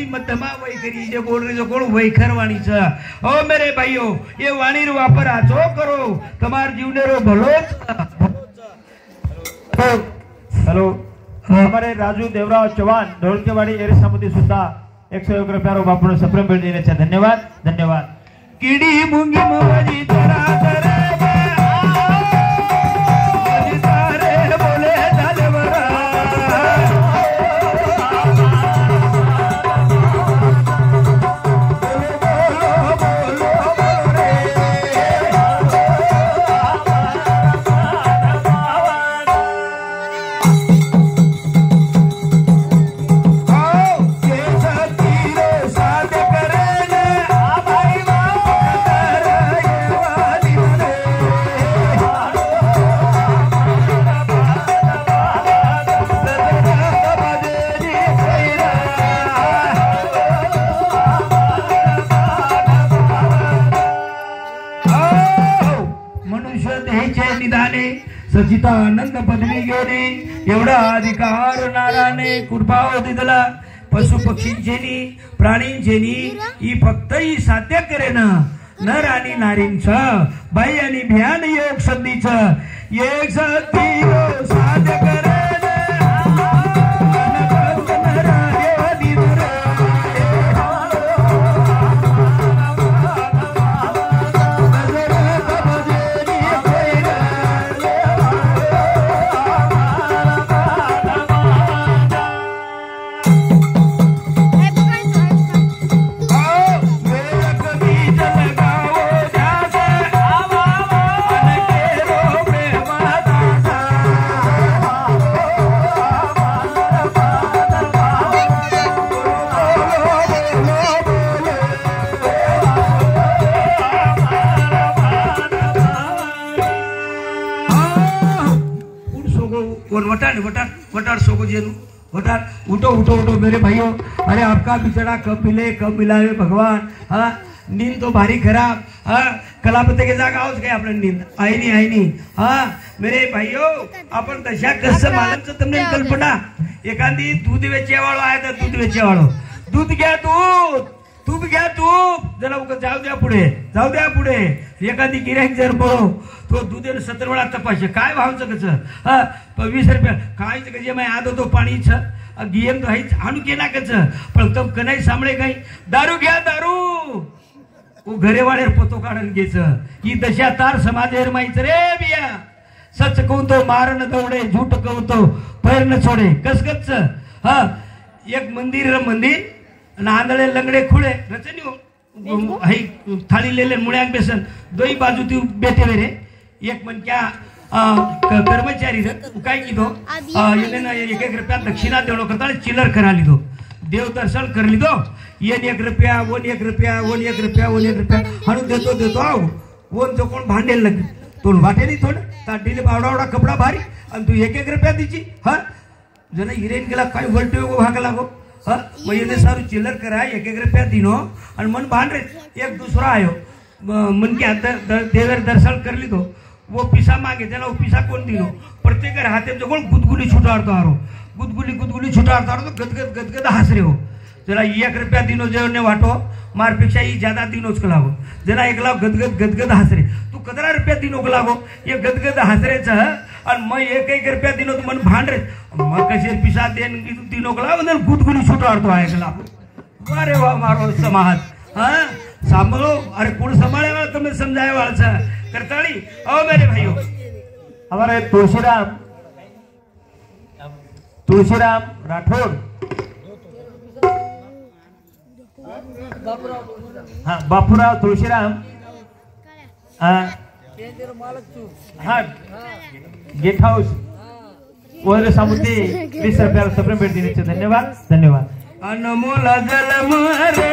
C मध्यमा वही करी जे बोल रहे जो कोण वैखर वाणी छ। ओ मेरे भाइयों ये वाणी रो वापर आचो करो तमार जीवने रो भलो। हेलो हमारे राजू देवराव चव्हाण ढोलकेवाडी एरिसामध्ये सुद्धा 101 रुपयारो बापूने सप्रेम भेट दिले छे। धन्यवाद धन्यवाद। किडी मुंगी मवाजी जरा जरा सचिता आनंद पदवी घेणे एवढा अधिकार नाराने कृपाव दिला। पशु पक्षींचेनी प्राणींचेनी ही फक्त ही साध्य करेन नर आणि नारींच बाई आणि भ्यान योग संधीच एक सती साध्य करे। वटार उठो उठो उठो मेरे भाइयों। अरे आपका बिछड़ा कब मिले कब मिलावे भगवान। हाँ नींद तो भारी खराब। हाँ कलापति के जागा आओ काय आपल्याला नींद आई नहीं। हाँ मेरे भाइयों आपण दशा कसं मालमचं तुमने कल्पना एखादी दूध वेचेवाळो आहे तर दूध वेचेवाळो दूध घ्या तूप घ्या तूप जरा जाऊ द्या पुढे एखादी गिऱ्हाईक जर पळो तो दूधेन 17 वेळा तपासे काय भावचं कसं। हा 20 रुपया काय कजे मैं आदो तो पाणी छ गियम तो हाईच आणू केला कसं पण तब कनाई सामळे काही दारू घ्या दारू ओ घरे वाळेर पोतो काढून घ्यायचं ही दशा तार समाजेर माहित रे बिया। सच कहतो मारन दौडे झूठ कहतो पैर न छोडे कसकच। हा एक मंदिर नांदळे लंगडे खुळे रचनी हाई थाळी लेले मुळ्याक बेसन दोई बाजू ती बेटे रे एक मन क्या कर्मचारी काय कीधो येने 1 रुपया दक्षिणा देणो करता चिल्लर करा लीधो देव दर्शन कर लीधो ये 1 रुपया 1 रुपया हणू देतो आओ वोन जो कोण भांडेल लग तो वाटे नहीं थोडं ताटीले बावडावडा कपडा भारी आणि तू 1 रुपया दीची। हा जना हिरेन गेला काय वलटे भाग लागो। हाँ मैं सारू चिल्लर करा 1 रुपया दिनो और मन भान रे एक दूसरा आयो मन के देवर दर्शन कर ली दो वो पिसा मांगे त्याला वो पिसा कोण दिनो प्रत्येक हाथे जो कोण गुदगुली छुटाड़तो आरो गुदगुली छुटाड़तो आरो तो गदगद हंस रे हो। जरा 1 रुपया दिनो जेवने वाटो मारपेक्षा ही ज्यादा दिनोच लागो जना एकला गदगद हंस रे तू 15 रुपया दिनो लागो ये गदगद हंस रे छ और मैं 1 रुपया दिनो तो मन भान रे मैं कसे पिसा देन दिनो लागो न गुदगुली छुटाड़तो आहे गला। अरे वाह मारो समाज। हाँ सांभळो अरे कोण संभाळे वाला तुम्हें समझाए वाला छ करताड़ी। ओ मेरे भाइयों हमारे तुलसीराम राठौड़ हाँ बापूराव तुळशीराम हाँ गेट हाउस वगैरे सामुद्री 20 रुपया सप्रेम भेट दिली। धन्यवाद धन्यवाद। अनमोल जलम रे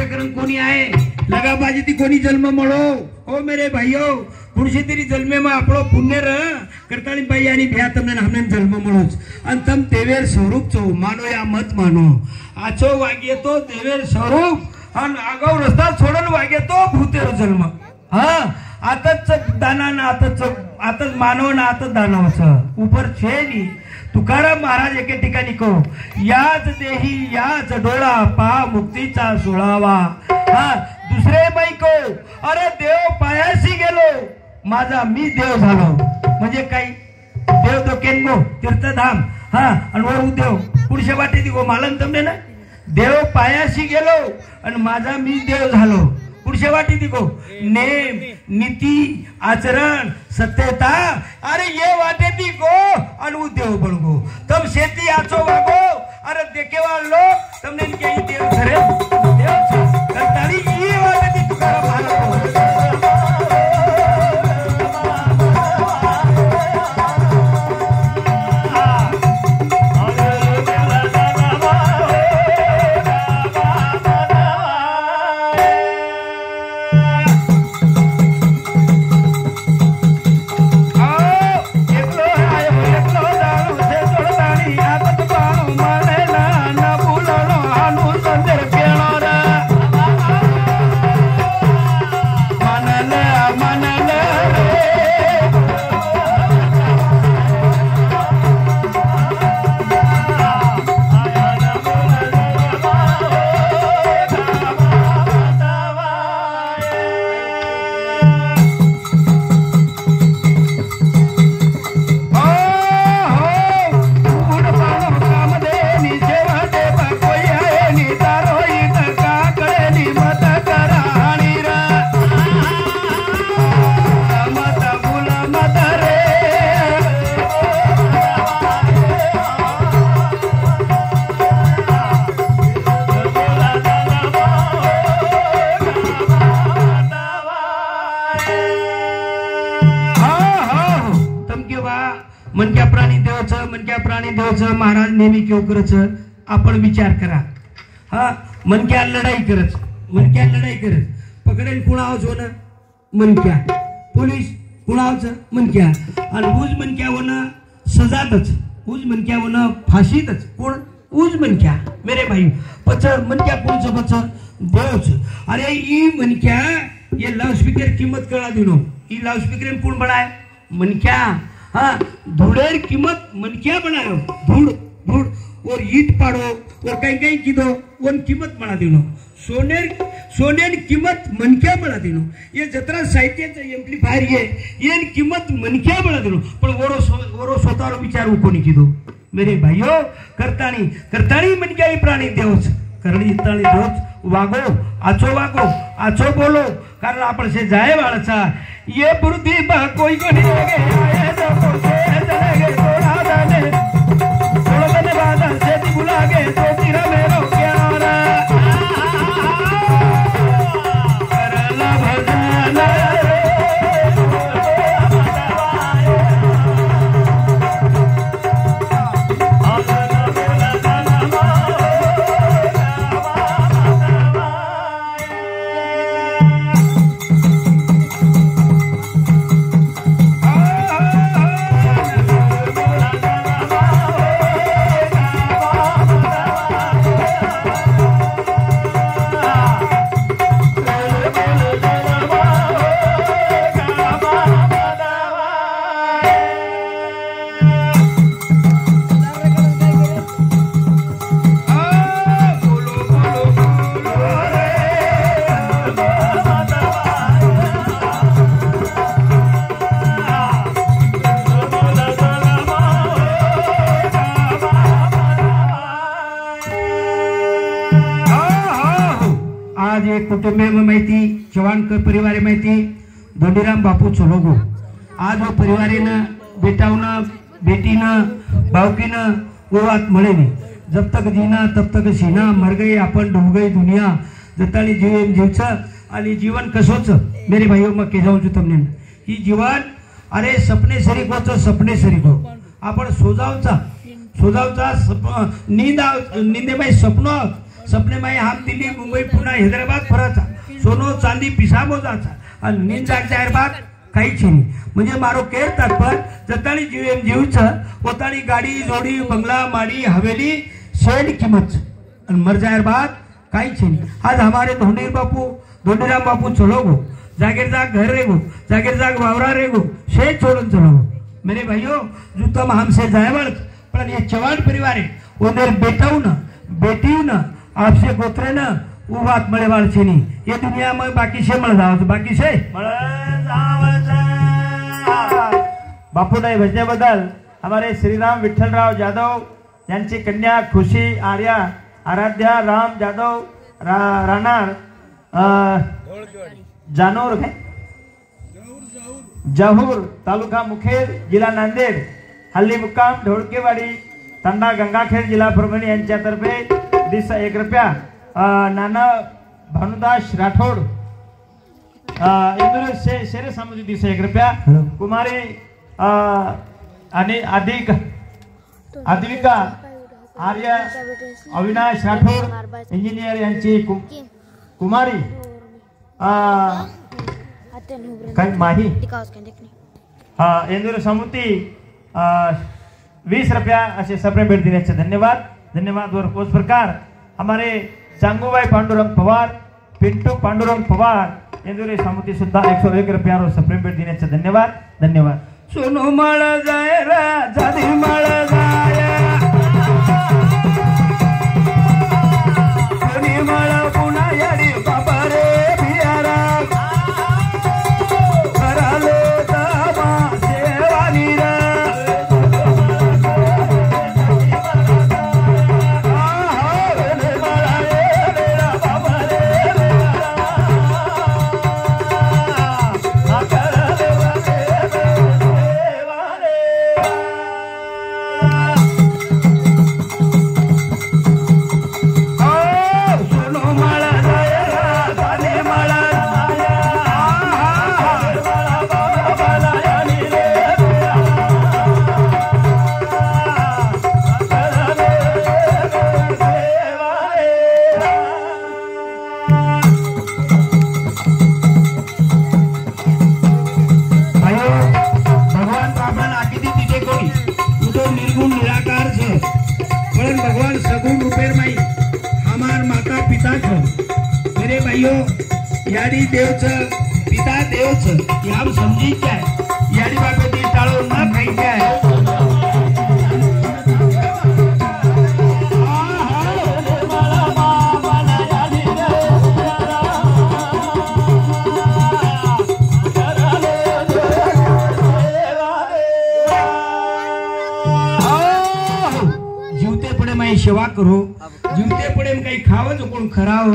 करन कोणी आहे लगा बाजी ती कोणी जन्म मळो ओ मेरे भाइयों पुरुषे तेरी जन्मे में आपलो पुण्य र करताली बाई आणि भ्या तमने हमने जन्म मळोच आणि तम देवेर स्वरूप चो मानो या मत मानो आचो वागे तो देवेर स्वरूप आणि आगाव रस्ता सोडून वागे तो भूतेर जन्म हा आताच दाना ना आताच मानव ना आताच दानवच उपर छे नी तुकाराम महाराज एके ठिकाणी को याच देही याच डोळा पा मुक्तीचा सोळावा हा दुसरे बाईको अरे देव पायाशी गेलो माझा मी देव झालो म्हणजे काही देव तो केनगो तीर्थधाम हा आणि वर देव पुढच्या वाटे दिगो मालन तमने ना देव पायाशी गेलो आणि माझा मी देव झालो पुढच्या वाटी दिगो नेम नीती आचरण सत्यता अरे ये वाटे दिगो आणि देव बनगो तम शेती आचो वागो अरे देखेवा लोग तमने के देव धरे देव करताली ये वाटे दी तुकाराम महाराज महाराज नेहमी क्यों करच आपण विचार करा हा मनक्या लढाई करच पकडेल कुणावच होणं मनक्या पोलीस कुणावच मनक्या आणि उज मनक्या होणं सजातच उज मनक्या होणं फाशीतच कोण उज मनक्या मेरे भाई पच मनक्या कोणचं पच देवच अरे ई मनक्या ये लाउडस्पीकर कीमत कळा दिनो ई लाउडस्पीकर कोण बनाय मनक्या हाँ धूड़ेर कीमत मनक्या बनायो धूड़ धूड़ और ईट पाड़ो और कहीं किदो वन कीमत बना दिनो सोनेर कीमत मनक्या बना दिनो ये जत्रा साहित्याचं एम्प्लीफायर ये कीमत मनक्या बना दिनो पण वरो स्वतःवर विचार कोणी किदो मेरे भाइयों करताणी मनक्या ही प्राणी देवच करणी इताणी देवच वागो आचो बोलो कारण आपण से जाए वाळचा ये बुद्धि बा कोई को नहीं लगे आए तो से चले गए थोड़ा दने बाद से दी बुला गए तो तेरा मेरो प्यारा करला भजना कुटुंब माहिती चव्हाणकर परिवार माहिती धोंडीराम बापू चोलोगो आज वो परिवारेनं बेटावनं बेटीनं भावकीनं ओवात मळे नाही जब तक जीना तब तक सीना मर गई आपण डूब गई दुनिया जतानी जीवन जीवचं आणि जीवन कसोच मेरे भाइयों मग के जाऊं तमने ही जीवन अरे सपने सरीको आपण सोजावचा नींदे बाई सपने माई हम दिल्ली मुंबई पुणे हैदराबाद फराचा सोनो चांदी पिसाबो जाचा आणि नींद जागच्या बाद काहीच नाही म्हणजे मारो केर तात्पर जतानी जीवच पोतानी गाडी जोडी बंगला माडी हवेली शेड किंमत आणि मर जायर बाद काहीच नहीं। आज हमारे धोंडीराम बापू चलो गो जागीर जाग घर रेगो जागीर जाग वावरा रेगो शेड छोड़न चलो गो। मेरे भाइयों जो तुम हमसे जाए बड़ पर ये चवान परिवार है उन्हें बेटाऊ न बेटी न आपसे गोत्रे न वो बात मरे वाल छे नहीं ये दुनिया में बाकी से मर जाओ बाकी से बापू नाही भजनेबद्दल हमारे श्रीराम विठ्ठलराव जाधव यांची कन्या खुशी आर्या आराध्या राम जाधव राहणार जानोर जहूर तालुका मुखेड जिल्हा नांदेड हल्ली मुक्काम ढोळकेवाडी तांडा गंगाखेड जिल्हा परभणी यांच्यातर्फे दिस 1 रुपया नाना भानुदास राठोड इंदूर शेरे सामुदी दिस 1 रुपया कुमारी आणि आद्विका आर्य अविनाश राठोड इंजिनियर यांची कुमारी काय माही इंदूर समुती 20 रुपया ऐसे सप्रे भेट देने धन्यवाद धन्यवाद। और उस प्रकार हमारे चांगूबाई पांडुरंग पवार पिंटू पांडुरंग पवार इंदूर समुती सुद्धा 101 रुपया और सप्रे भेट देने धन्यवाद धन्यवाद। सोनो मळ जाय रा जादी मळ जाय कोणी मळ पुन्हा याडी बाबा रे बियारा करालो तमा सेवानी रा रे मळा रे बाबा रे मेरे भाइयों याडी देवच पिता देवच ये हम समझी क्या है याडी बापे दी टाळो न खाई क्या है जीवते पड़े मैं सेवा करो जीवते पड़े में काही खाव जो कोण खराव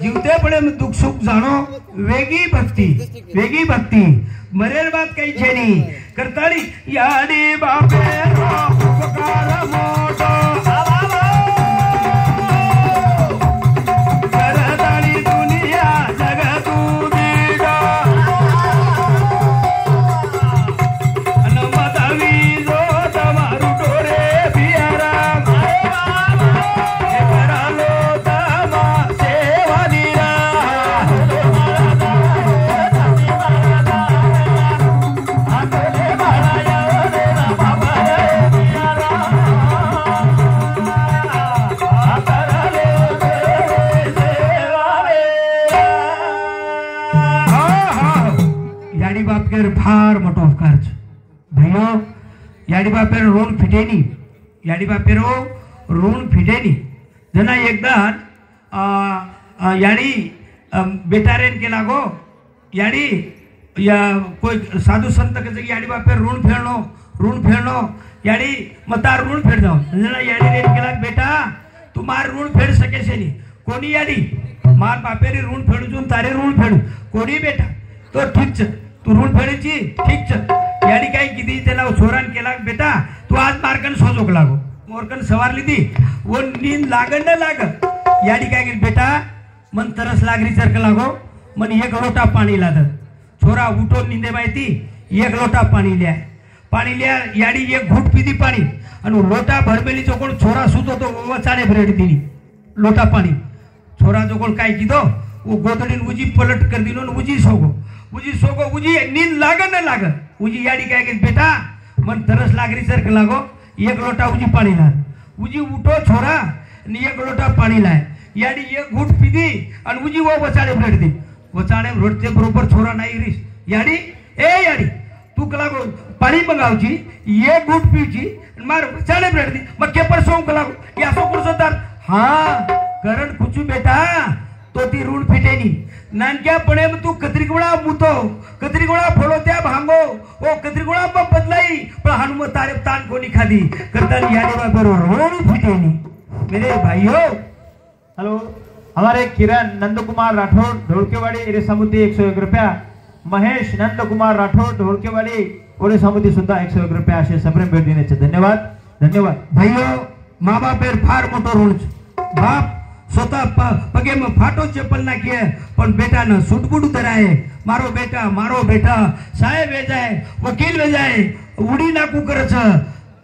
जीवते पड़े में दुख सुख जानो वेगी भक्ति मरेर बात काही छे नहीं करताड़ी याडी बापे उपकार मोटो करताड़ी दुनिया जगतू दीडो अनमदवी जो तमारू डोरे बियारा भार मोटो उपकार भाइयों याडी बापेर ऋण फिटेनी याडी बापेर ऋण फिटेनी जना एकदा याडी बेटारेन केला गो याडी या कोई साधु संत के याडी बापेर ऋण फेरनो याडी मतार ऋण फेड जाओ जना याडी रेन केला बेटा तू मार ऋण फेड सके से नहीं कोनी याडी मार बापेरी ऋण फेडून तारे ऋण फेडू कोनी बेटा तो ठीक छ तू ऋण फेडायची ठीक छ याडी काय किती त्याला छोरान केला बेटा तू आज मार्कन सोजोक लागो मोरकन सवारली ती वो नींद लागन न लाग याडी काय बेटा मन तरस लागरी चरक लागो मन 1 लोटा पाणी लाद छोरा उठो नींदे माहिती 1 लोटा पाणी लिया याडी 1 घूट पीधी पाणी आणि लोटा भरमेली जो कोण छोरा सुतो तो वचाने भरेडी दिली लोटा पाणी छोरा जो कोल काय कीधो वो गोदड़ीन उजी पलट कर दिलो न उजी सोगो उजी नींद लागे न लागे उजी याडी काय के बेटा मन तरस लागरी सर लागो एक लोटा उजी पाणी ला उजी उठो छोरा ने एक लोटा पाणी लाय याडी एक घूट पीधी आणि उजी वो वचाळे रडती वचाळे रडते बरोबर छोरा नाही रिस याडी ए याडी तू कलागो पाणी मंगावची एक घूट पीची मार वचाळे रडती मग केपर सोंग कलागो या सो कुरसदार हां करण कुचू बेटा तो ती रूड फिटेनी नानक्यापणे तू कत्रिगोळा मुतो कत्रिगोळा फोडो त्या भांगो ओ कत्रिगोळा बदलाई पण हनुमत तारे तान कोणी खादी करतानी याडी बरोबर रूड फिटेनी मेरे भाइयों। हेलो हमारे किरण नंदकुमार राठौड़ ढोलकेवाड़ी एरे समुद्री 101 रुपया महेश नंदकुमार राठौड़ ढोलकेवाड़ी ओरे समुद्री सुद्धा 101 रुपया असे सप्रेम भेट देण्याचे धन्यवाद धन्यवाद। भाइयों माँ बापेर फार मोटो ऋण बाप स्वतः पगे में फाटो चप्पल नाखी पण बेटा न सुटबुड धराए मारो बेटा साहेब वे जाए वकील वे जाए उड़ी नाकू करछ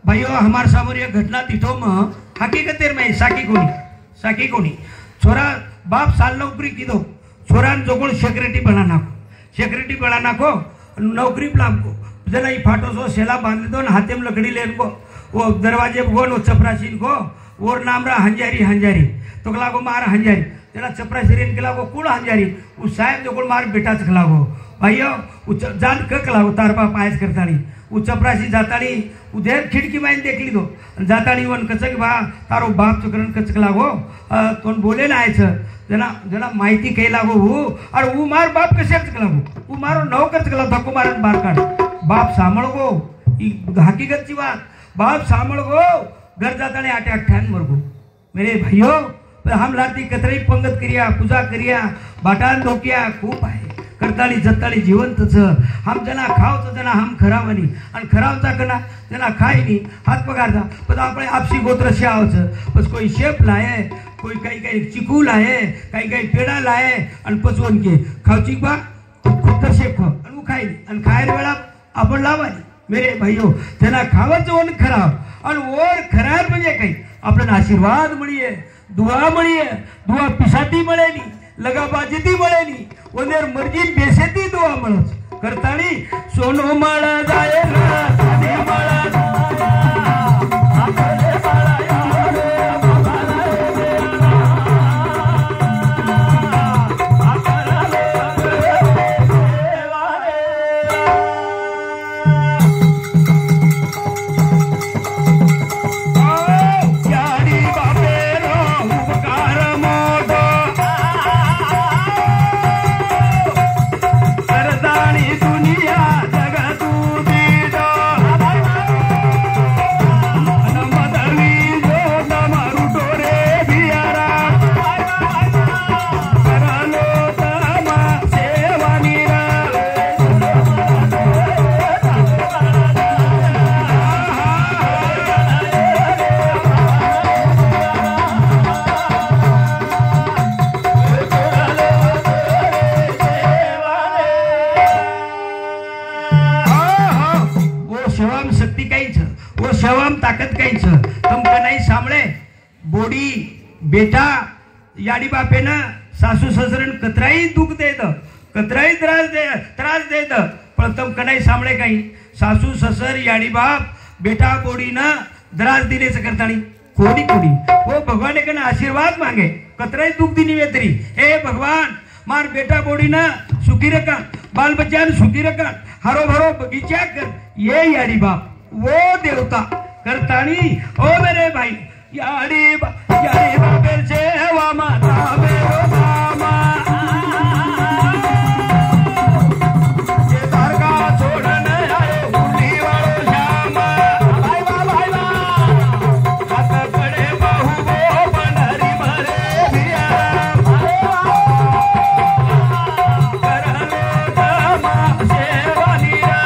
भाइयों हमार सामोर एक घटना दिठो में हकीकतेर में साकी कोणी छोरा बाप साल नौकरी कीधो छोरा जोगोळ सेक्रेटरी बना नाखो नौकरी लाभको जना ही फाटो सो सेला बांध दो न हाथे में लकड़ी लेन को वो दरवाजे को नो चपरासी को और नाम रा हंजारी तो कलागो मार हंजारी जना चपरासी रेन कलागो कुल हंजारी उस साहेब जोगोळ मार बेटा चखलागो भाइयों जान कलागो तार बाप आयस करतानी उ चपरासी जातानी उधर खिड़की में देख ली दो जातानी वन कचक बा तारो बाप चकरण कचक लागो तोन बोले ना आयच जना माहिती कही लागो वो और वो मार बाप कसे चक लागो वो मारो नौकर चक लागो धक्को मारन बार काढ बाप सांभळ गो हकीकतची बात बाप सांभळ गो घर जातानी आटे अठ्ठान मरगो मेरे भाइयों हम लाती कतरी पंगत करिया पूजा करिया बाटान धोकिया खूप आहे करताली जत्ताली जिवंतच हम जना खावच जना हम खरावनी आणि खरावचा कना जना खायनी हात पगारचा पण आपण आपसी गोत्र से आवच बस कोई शेप लाए कोई काही चिकू लाए काही पेड़ा लाए आणि पचवून के खावची बा खुद शेप खो आणि वो खायनी आणि खायला वेळा आपण लावानी मेरे भाइयों जना खावच वन खराव आणि और खराब म्हणजे काही आपल्याला आशीर्वाद मिळिये दुआ पिसाती मिळेनी लगा बाजती मिळेनी ओनेर मर्जी बेसेती दुआ मिळच करतानी सोनो माळा जाए ना साने माळा बेटा याडी बापेन सासू ससरन कतराई दुख देत कतराई त्रास देत पण तम कनाई सामळे काही सासू ससर याडी बाप बेटा बोडी न त्रास दिनेच करतानी कोडी वो भगवान कन आशीर्वाद मांगे कतराई दुख दिनी वेतरी हे भगवान मार बेटा बोडी न सुखी रखा बाल बच्चा सुखी रखा हरो भरो बगीचा कर ये याडी बाप वो देवता करतानी ओ मेरे भाई याडी बापेर सेवा माता मेरो मामा ये दरगा छोड़न आए उली वालो श्यामा भाई बा हाथ पड़े बहु वो बनरी मरे भिया करलो दामा सेवा निया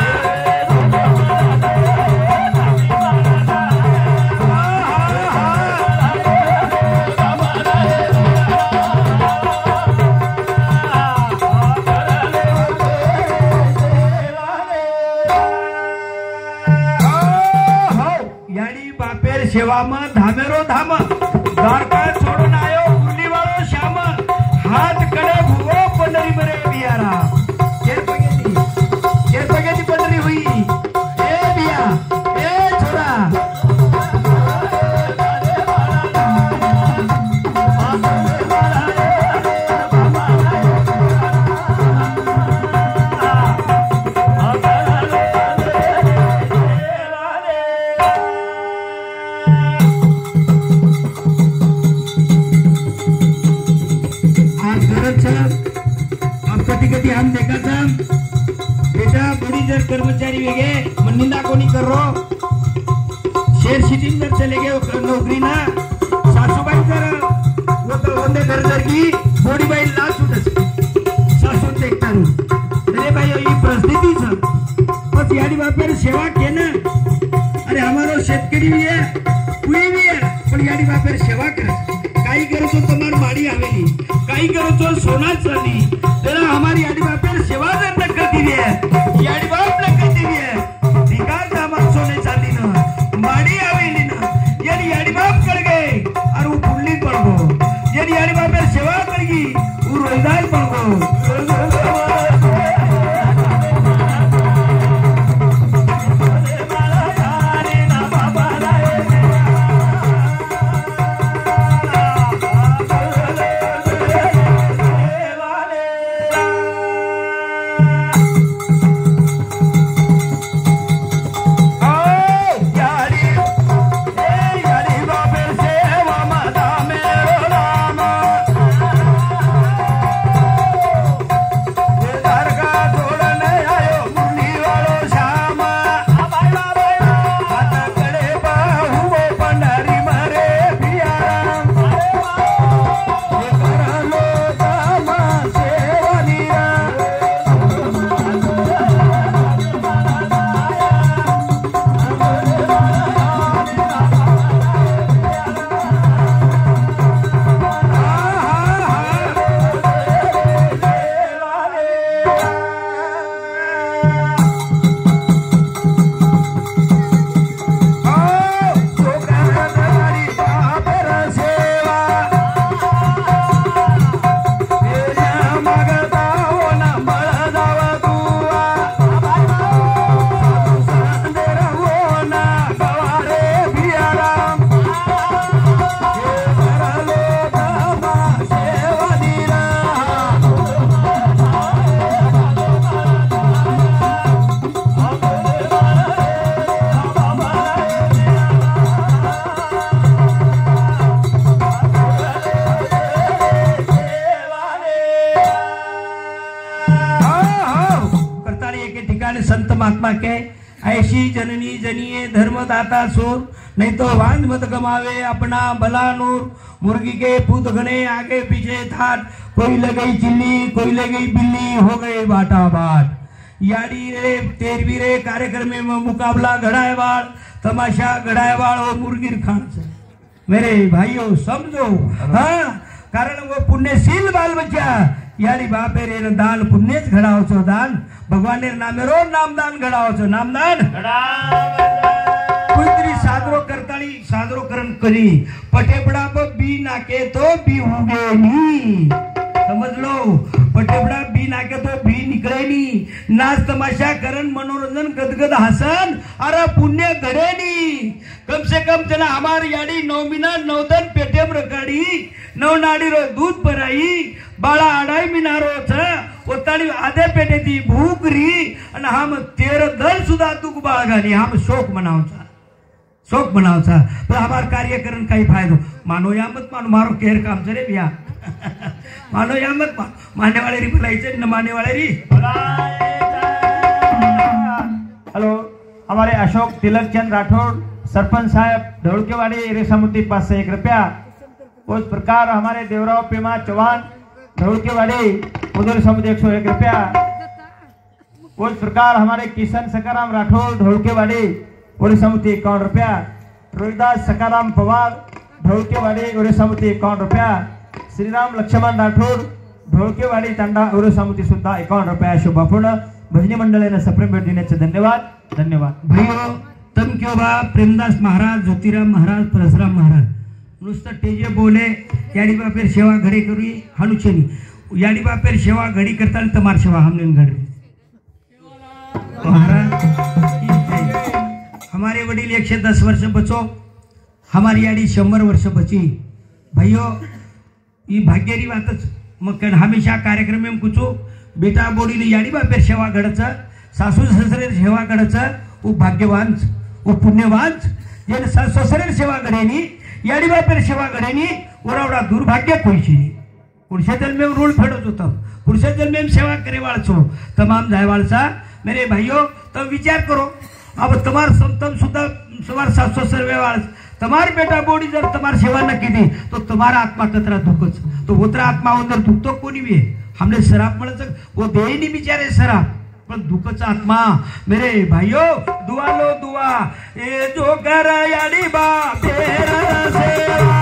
सेवा में धामेरो धाम द्वारका छोड़न आयो उली वालो श्याम हम देखा था बेटा बड़ी जर कर्मचारी वेगे मन निंदा कोणी कर रो शेर सिटी में चले गए नौकरी ना सासूबाई जर वो तो वंदे घर जर की बॉडी बाई लाच उठच सासू देखता अरे भाई ये परिस्थिती छ बस याडी बापेर सेवा केना अरे हमारो शेतकरी भी है कोई भी है पण याडी बापेर सेवा करे काही करो तो तुम्हार माड़ी आवेली काही करो तो सोना चांदी तेरा हमारी याडी बापेर सेवा जर न करती है याडी बाप न करती है धिकार का मत सोने चांदी न माड़ी आवेली ना यानी याडी बाप कर गए और वो पुल्ली पड़ गो यानी याडी बापेर सेवा करगी वो रोजगार पड़ गो संत महात्मा के ऐसी जननी जनिए धर्मदाता सो नहीं तो वांध मत गमावे अपना भला नूर मुर्गी के पूत घने आगे पीछे थाट कोई लगई चिल्ली कोई लगई बिल्ली हो गए बाटा बाट याड़ी रे 13वीं रे कार्यक्रम में मुकाबला घड़ाए वाल तमाशा घड़ाए वाल और मुर्गी खान से मेरे भाइयों समझो हाँ कारण वो पुण्यशील बाल बच्चा यारी बापे रे दान पुण्यच घडाव छो दान भगवान ने नामे रो नामदान घडाव छो नामदान कुंतरी सादरो करताली सादरो करन करी पटेपड़ा बी नाके तो बी उगे नी समझ लो पटेपड़ा बी नाके तो बी निकले नी नाच तमाशा करन मनोरंजन गदगद हसन अरे पुण्य घड़े नी कम से कम जना हमारी याडी 9 महीना 9 दिन पेटेम रखाड़ी 9 नाडी रो दूध भराई बाळा आडाई मिनारो छ ओताडी आधे पेटे ती भूख री आणि हम 13 दल सुद्धा दुख बाळगानी हम शोक मनावचा पण हमार कार्य करण काही फायदो मानो यामत मानो मारो केर काम चले बिया मानो यामत मानने वाले री बुलाइचे न मानने वाले री हेलो हमारे अशोक तिलक चंद राठौड़ सरपंच साहब ढोलकेवाड़ी रेसामुद्दी पास से 1 रुपया। उस प्रकार हमारे देवराव पेमा चौहान ढोलकेवाड़ी उधर समुद्र 101 रुपया। उस प्रकार हमारे किशन सकाराम राठौड़ ढोलकेवाड़ी उड़ीसा समुद्री 51 रुपया। रोहिदास सकाराम पवार ढोलकेवाड़ी उड़ीसा समुद्री 51 रुपया। श्रीराम लक्ष्मण राठौड़ ढोलकेवाड़ी तांडा उड़ीसा समुद्री सुद्धा 51 रुपया। शोभापूर्ण भजनी मंडळाने सप्रेम भेट देण्याचे धन्यवाद धन्यवाद। भाइयों तम क्यों बा प्रेमदास महाराज ज्योतिराम महाराज परशुराम महाराज नुसतं तेजे बोले याडी बापेर सेवा घड़ी करी हनुचनी याडी बापेर सेवा घड़ी करता तमार सेवा हमने घड़ी महाराज हमारे वडील 110 वर्ष बचो हमारी याडी 100 वर्ष बची। भाइयों ये भाग्यारी बातच मग हमेशा कार्यक्रम में कुछो बेटा बोडी ने याडी बापेर सेवा घडच सासू ससरे सेवा घडच वो भाग्यवान वो पुण्यवान जे ससरे सेवा घडेनी याडी बापेर सेवा घडेनी ओरावडा दुर्भाग्य कोईची पुरुषे जन्मे में रूल फेड़ो जो तब पुरुषे जन्मे में सेवा करे वाल छो तमाम जाए वाल सा मेरे भाइयों तब विचार करो अब तुम्हार तम सुधा तुम्हार 700 सर्वे वाल तुम्हार बेटा बोडी जर तुम्हार सेवा न की थी तो तुम्हारा आत्मा कतरा दुखच तो उतरा आत्मा अंदर दुख तो कोणी भी हमने शराब मिले वो दे ही नहीं बिचारे शराब पर दुखचा आत्मा मेरे भाइयों दुआ लो दुआ ये जो कर यानी बा तेरा सेवा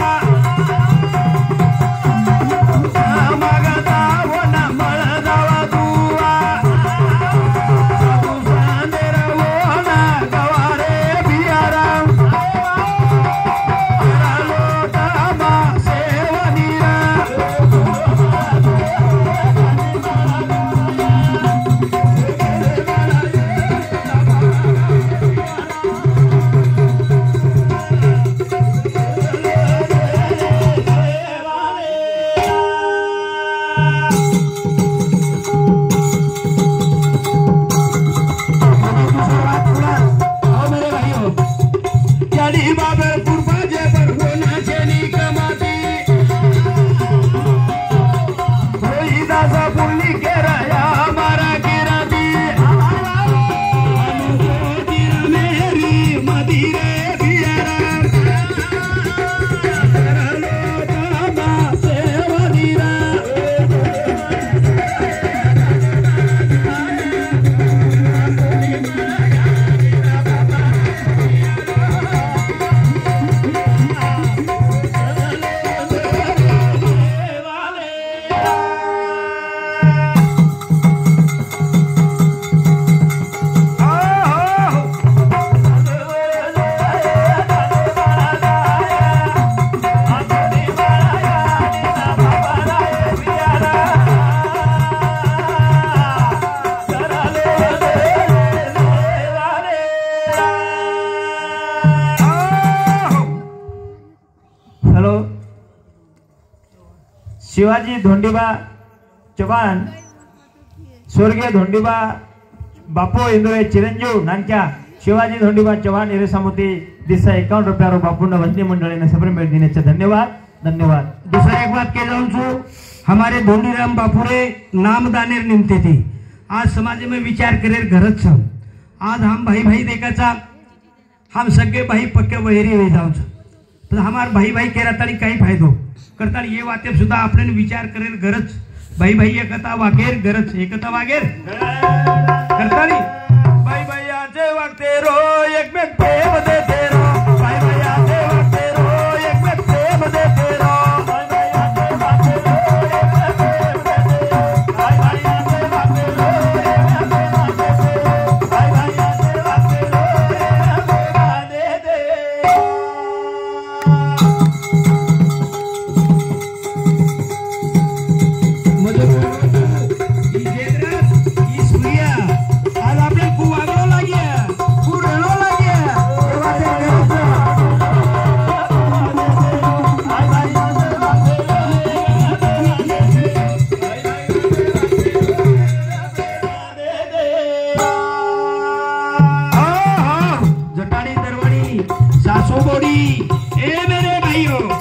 शिवाजी धोंडीबा चव्हाण स्वर्गीय धोंडीबा बापू इंदुरे चिरंजीव नानक्या शिवाजी धोंडीबा चव्हाण एरे सामोती दिसा 51 रुपयारो बापूना वंदनी मंडळीने सप्रेम भेट देण्याचे धन्यवाद धन्यवाद। दूसरा एक बात कह जाऊं छू हमारे धोंडीराम बापूरे नामदानेर निमते थी आज समाज में विचार करे घरच छ आज हम भाई भाई देखाचा हम सगळे भाई पक्के वैरी हो जाऊ तो हमार भाई भाई केरातानी काही फायदो करता ये वाते सुद्धा आपल्याला विचार करेल गरज भाई भाई एकता वागेर गरज एकता वागेर करता भाई भाई आजे वागते रो एक में प्रेम देते रो भाई भाई आजे वागते रो एक में प्रेम देते रो भाई भाई आजे वागते रो एक में प्रेम देते रो भाई भाई आजे वागते रो एक में प्रेम देते रो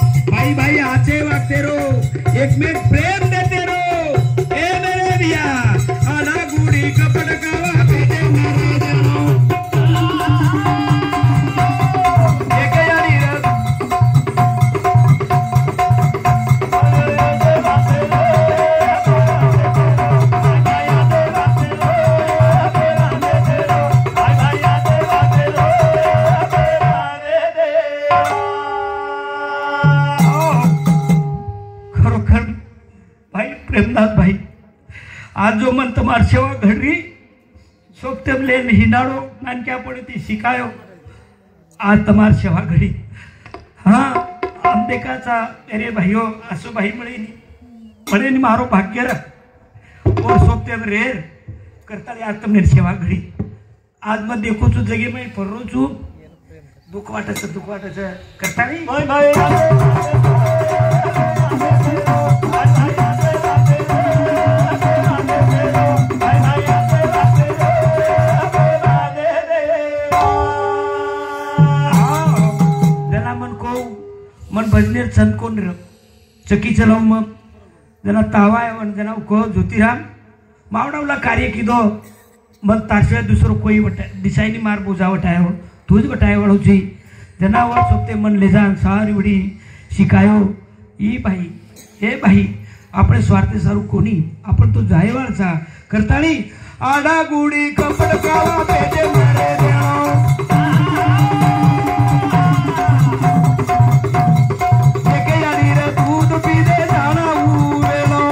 भाई भाई आजे वागते रो एक में प्रेम देते एक में प्रेम देते रो ए मेरे भैया आला गुड़ी कपड़ कावा बेटे मेरे जानो एक यारी रस प्रेमनाथ भाई आज जो मन तुम्हार सेवा घड़ी सोपते लेन हिंडाड़ो नानक्या पड़े थी शिकायो आज तुम्हार सेवा घड़ी हाँ हम देखा था मेरे भाइयों असो भाई मळे नी मारो भाग्य और सोपते रेर करता आज तुमने सेवा घड़ी आज मैं देखो छू जगे में फरो छू दुख वाटाच करता नहीं मन भजनेर छंद कोण चकी चलाव मग जना तावा वन जना को ज्योतिराम मावडावला कार्य कीधो मत तारशिवाय दुसरो कोई दिसायनी मार बोजा वटायो तुझ वटाय वाळो छी जनावर सोपते मन ले जान सारी उडी शिकायो ई भाई हे भाई આપણે સ્વાર્થ સારું કોની આપણ તો જાયવાળા કરતાણી આડા ગુડી કપડ કાવા પેટે મારે દેણો એકે યારી રે દૂધ પીદે દાણા ઉવેલો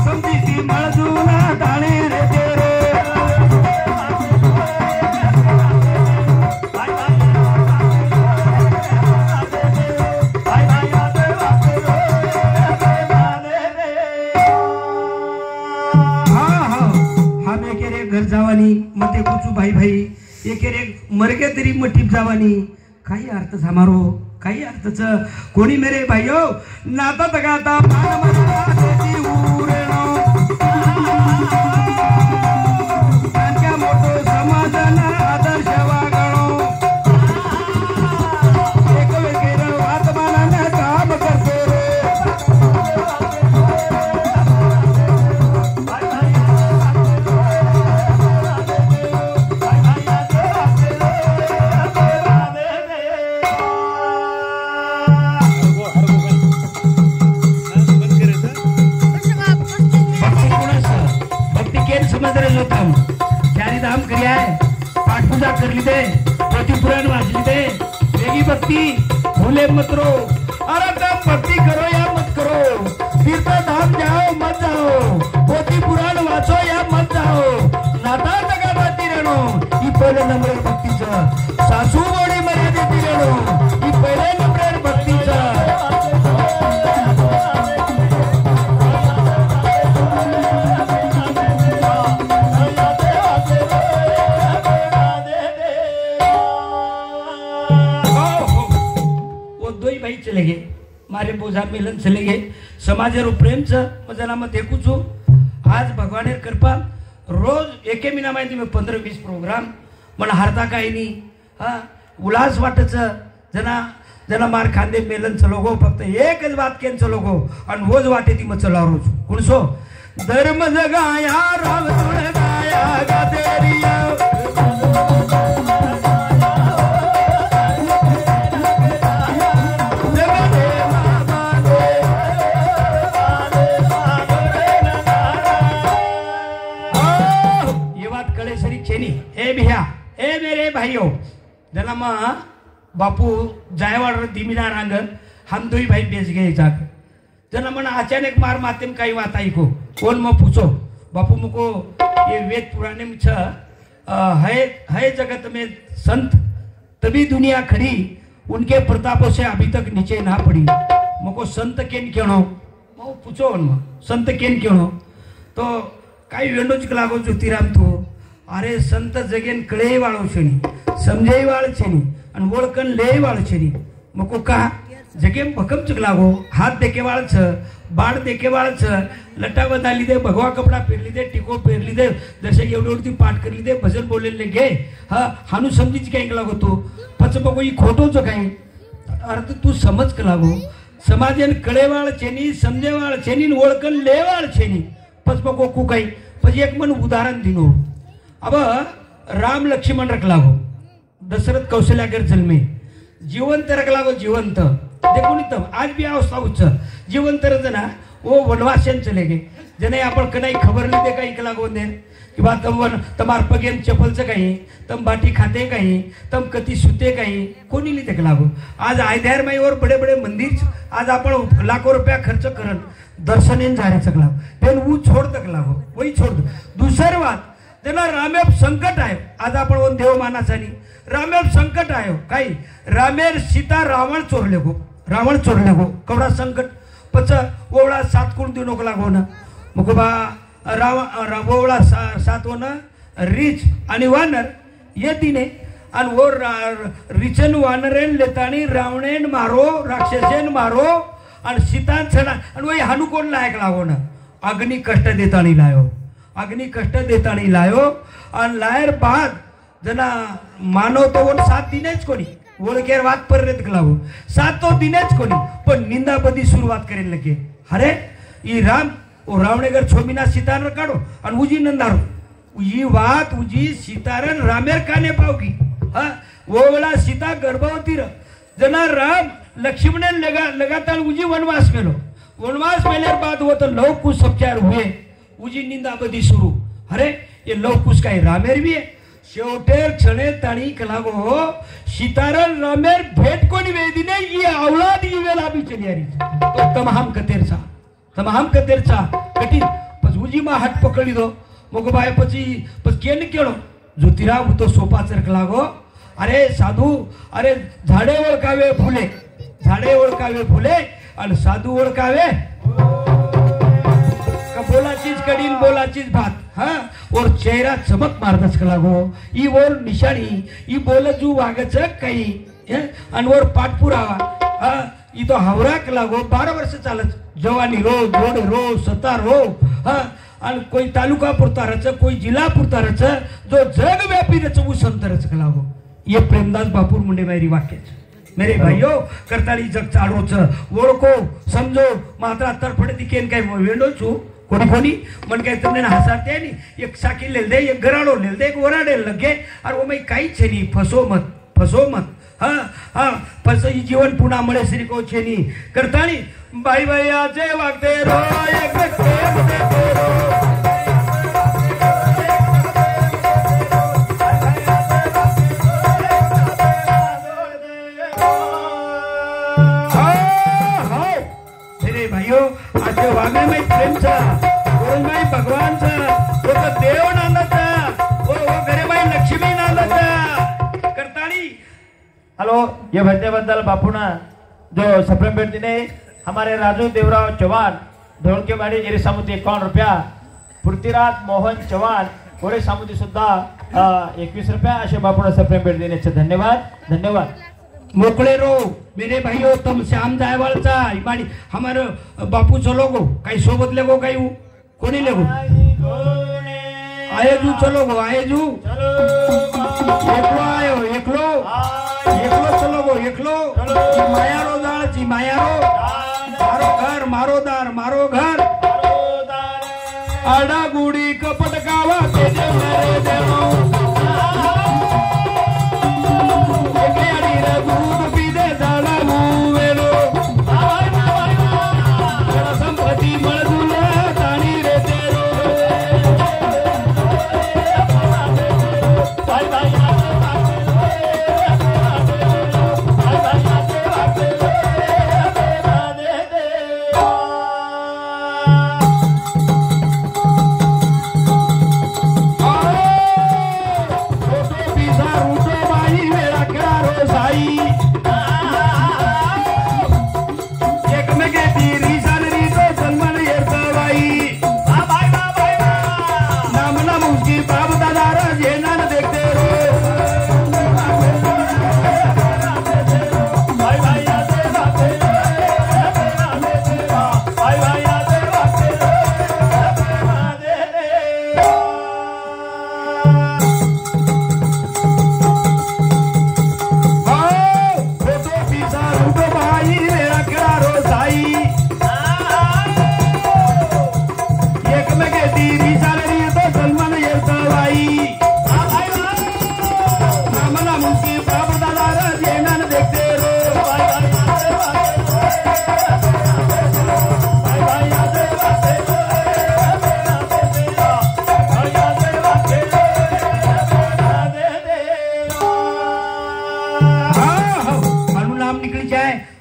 સમજીતી મળજુના દાણી રે તેરે घर जावानी मते कुचू भाई भाई एकेरे मरगे तरी मटीप जावानी काही अर्थ समारो काही अर्थच कोणी मेरे भाईयो नाता तगाता मान मना देती उरेनो त्यांच्या मोठो समाजाना आदर्श वागणो एक वेगेर आत्मानाने काम करतो चारिधाम करिया पाठ पूजा कर ली दे प्रति पुराण वाचली दे वेगी भक्ति भूले मत रो अरे तब भक्ति करो या मत करो तीर्थ धाम जाओ मत जाओ पोती पुराण वाचो या मत जाओ नाता तगा बाती रहनो ई पहिले नंबर भक्तीचं सासू गोडी मर्यादेती रहनो ई पहिले नंबर भक्तीचं चले गए मारे बोझा मिलन चले गए समाजेरो प्रेम छ मजना में देखू छु आज भगवानेर कृपा रोज एके महिना माहिती में 15-20 प्रोग्राम मन हारता काही नाही हा उल्हास वाटच जना जना मार खांदे मेलन चलो गो फक्त एकच बात केन चलो गो आणि रोज वाटे ती मग चला रोज कुणसो धर्म जगाया राम तुण गाया गातेरिया ए भिया ए मेरे भाइयों जना मा बापू जायवाड़ दिमिना रंग हम दुई भाई बेच गए जाके जना मन अचानक मार माते में कई बात आई को कौन म पूछो बापू मुको ये वेद पुराने में छ है जगत में संत तभी दुनिया खड़ी उनके प्रतापों से अभी तक नीचे ना पड़ी मुको संत केन क्यों मो पूछो उन संत केन क्यों तो काही वेंडोच लागो ज्योतिराम तो अरे संत जगेन कळे वाळो छेनी समजई वाळ छेनी अन ओळकन ले वाळ छेनी मको का जगेम भकम चुक लागो हाथ देके वाळ छ बाड देके वाळ छ लटा बदली दे भगवा कपडा पेरली दे टिको पेरली दे जसे एवढी एवढी पाठ करली दे भजन बोललेले घे हा हानु समजीच काय लागो तो पच बगो ही खोटोच काय अर्थ तू समज क लागो समाजन कळे वाळ छेनी समजे वाळ छेनी ओळकन ले वाळ छेनी पच बगो कु काय પછી એક મને ઉદાહરણ દીનો अब राम लक्ष्मण रख लागो दशरथ कौशल्यागर जन्मे जीवंत रख लागो जीवंत देखो नहीं तब आज भी अवस्था उच्च जीवंत रजना वो वनवासन चले गए जने आपण कनाई खबर नहीं दे काही लागो दे कि बात तमार पगेन चपल च काही तम बाटी खाते काही तम कती सुते काही कोणी ली देख लागो आज आयधार माई और बड़े बड़े मंदिर आज आपण लाखों रुपया खर्च करन दर्शनेन जाने चक लागो तेन वो छोड़ तक लागो वही छोड़ दो दूसरी बात तेना रामेप संकट आयो आज आपण वन देव मानासानी रामेप संकट आयो काही रामेर सीता रावण चोरले गो कवडा संकट पच ओवळा 7 कोण देऊ नको लागो ना मग बा ओवळा 7 वन रिच आणि वानर येतीने आणि वो रिचन वानरेन लेतानी रावणेन मारो राक्षसेन मारो आणि सीता छडा आणि वही हानु कोण लायक लागो ना अग्नि कष्ट देतानी लायो अग्नि कष्ट देतानी लायो आणि लायर बाद जना मानव तो वन साथ दिनेच कोणी ओळखेर વાત પરરેત કલાવો સાતો દિને જ કોની પણ નિંદા બધી શરૂઆત કરીને લખે અરે ઈ રામ ઓ રાવણેગર છોમીના સીતારણ કાઢો અને ઉજી નંદારો ઈ વાત ઉજી સીતારણ રામેર કાને પાવકી હા ઓવલા સીતા ગર્ભવતી ર जना राम लक्ष्मण ने लगातार उजी वनवास मेलो वनवास मेले बाद वो तो लव कुश उपचार हुए उजी निंदा बधी शुरू अरे ये लव कुश काय रामेर भी है शेवटेर क्षणे ताणी कलागो सीतारण रामेर भेट कोणी वेदीने ये औलाद ये वेला भी चली आ रही तो तमाम कतेरचा कठी पस उजी मा हाथ पकड़ी दो मोको भाई पस केन केळो ज्योतिराव तो सोपा चरक लागो अरे साधू अरे झाडे ओळखावे फुले आणि साधू ओळखावे बोलाचीच कढीन बोलाचीच भात हाँ और चेहरा चमक मारदच लागो ई और निशाणी ई बोल जू वागच काही आणि वर पाठपुरावा हाँ ई तो हावराक लागो 12 वर्ष चालत जवानी रो जोडे रो सतार रो हाँ आणि कोई तालुका पुरता रच कोई जिल्हा पुरता रच जो जग व्यापी रच वो संतरच लागो ये प्रेमदास बापूर मुंडे मेरी वाक्य मेरे भाइयों करताली जग चाड़ो छ ओळखो समजो मात्रा तड़फड़ दिकेन काय वेंडो छु कोणी मन काय तमने हसाते नी एक साकी ले दे एक गराडो ले दे एक वराडे लगे और वो मैं काई छे नी फसो मत हां हां પછી જીવન પુના મળે શ્રી કો છે ની કરતાણી ભાઈ ભાઈ આજે વાગતે રો એક પ્રેમ દે રો आज वागणे में प्रेम चा गोरंबाई भगवान चा वो तो देव नांदाचा वो गरीबाई लक्ष्मी नांदाचा करताली हेलो ये भजने बदल बापूना जो सप्रेम भेट दिने हमारे राजू देवराव चौहान धोळकेवाडी एरी सामुती 51 रुपया पृथ्वीराज मोहन चौहान गोरे सामुती सुद्धा 21 रुपया असे बापूना सप्रेम भेट देण्याचे धन्यवाद मोकळे रो मेरे भाइयों तुम श्याम जायवाल चा इबानी हमारे बापू चलो गो काही सोबत लेगो काही कोणी लेगो आयजू चलो गो आयजू एकलो चलो गो एकलो मायारो दाळची मायारो मारो घर मारो दार मारो घर आडा गुडी कपट गावा तेजे मेरे देवो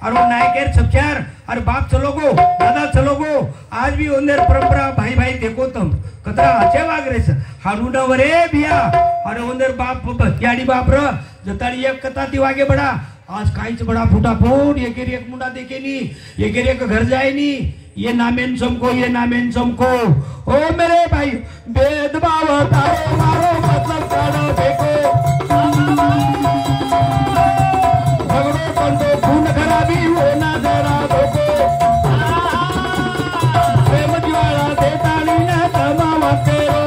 और वो नायकेर सबचार और बाप चलो गो दादा चलो गो आज भी ओंदेर परंपरा भाई भाई देखो तुम कतरा अच्छे वाग रे हाडू न वरे बिया और ओंदेर बाप याडी बाप र जताड़ी एक कथा ती वागे बड़ा आज काईच बड़ा फुटाफूट एक मुंडा देखे नी एक घर जाए नी ये नामेन समको ओ मेरे भाई भेदभाव तारो मारो मतलब काढो देखो झगड़ो पंतो खून खराबी होना जरा धोको प्रेम ज्वाला देताली ना तमावा तेरो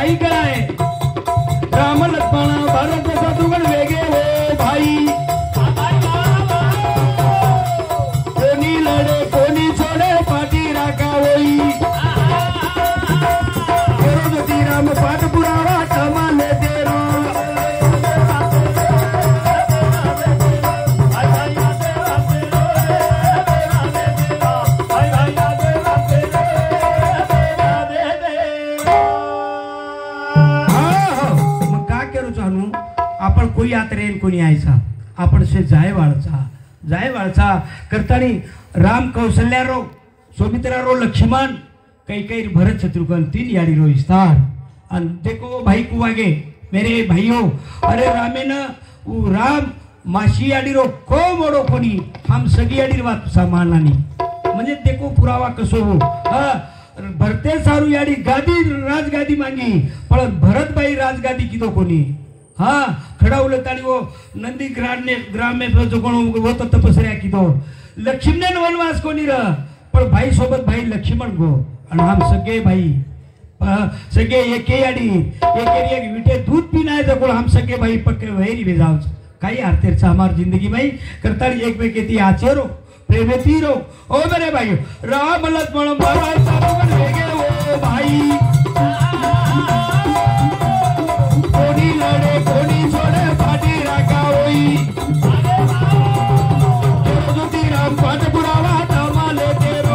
भाई कराए राम लक्ष्मण भरत शत्रुघ्न वेगे हो भाई कोणी लढे कोणी छोडे पाठी राखा होई करोदती राम पाठ पुरावा तमाले तेरा आपण कोई यात्रेन कोणी यायचा आपण से जायवाळचा करतानी राम कौशल्या रो सुमित्रा रो लक्ष्मण कई भरत शत्रुघ्न 3 याडी रो विस्तार और देखो भाई कुवागे मेरे भाइयों अरे रामेन राम माशी याडी रो को मोडो कोणी हम सगळी याडी वात सामानानी म्हणजे देखो पुरावा कसो हो भरते सारू याडी गादी राजगादी मांगी पण भरतबाई राजगादी किदो कोणी हाँ खड़ा उलतानी वो नंदी ग्राम में जो कोण वो तो तपस्या की तो लक्ष्मण ने वनवास को नहीं रहा पर भाई सोबत भाई लक्ष्मण को और हम सगे भाई सगे एक विटे दूध पीना है तो हम सगे भाई पक्के वही भेजाव काही आरतेर हमार जिंदगी में करता एक वे कहती आचेरो प्रेमेती रो ओ मेरे भाई राम लक्ष्मण महाराज साबुन वेगे ओ भाई कोणी लढे कोणी छोडे पाठी राखा होई करोदती राम पाठ पुरावा तमाले तेरो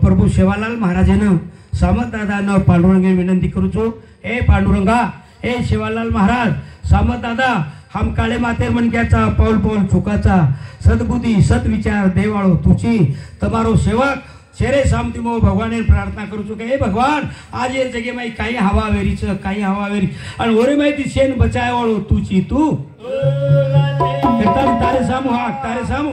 प्रभु सेवालाल महाराजांना सामंत दादा पांडुरंगे विनंती करू छो ए पांडुरंगा ए सेवालाल महाराज सामंत दादा हम काळे माते मनक्याचा पाऊल पाऊल चुकाचा सद्बुद्धी सद्विचार देवाळो तुची तमारो सेवक शेरे सामती मो भगवान प्रार्थना करू छो हे भगवान आज ये जगे में काही हवा वेरीच काही हवा वेरी आणि ओरे माहिती शेन बचाय वाळो तुची तू तारे सामू हा तारे सामू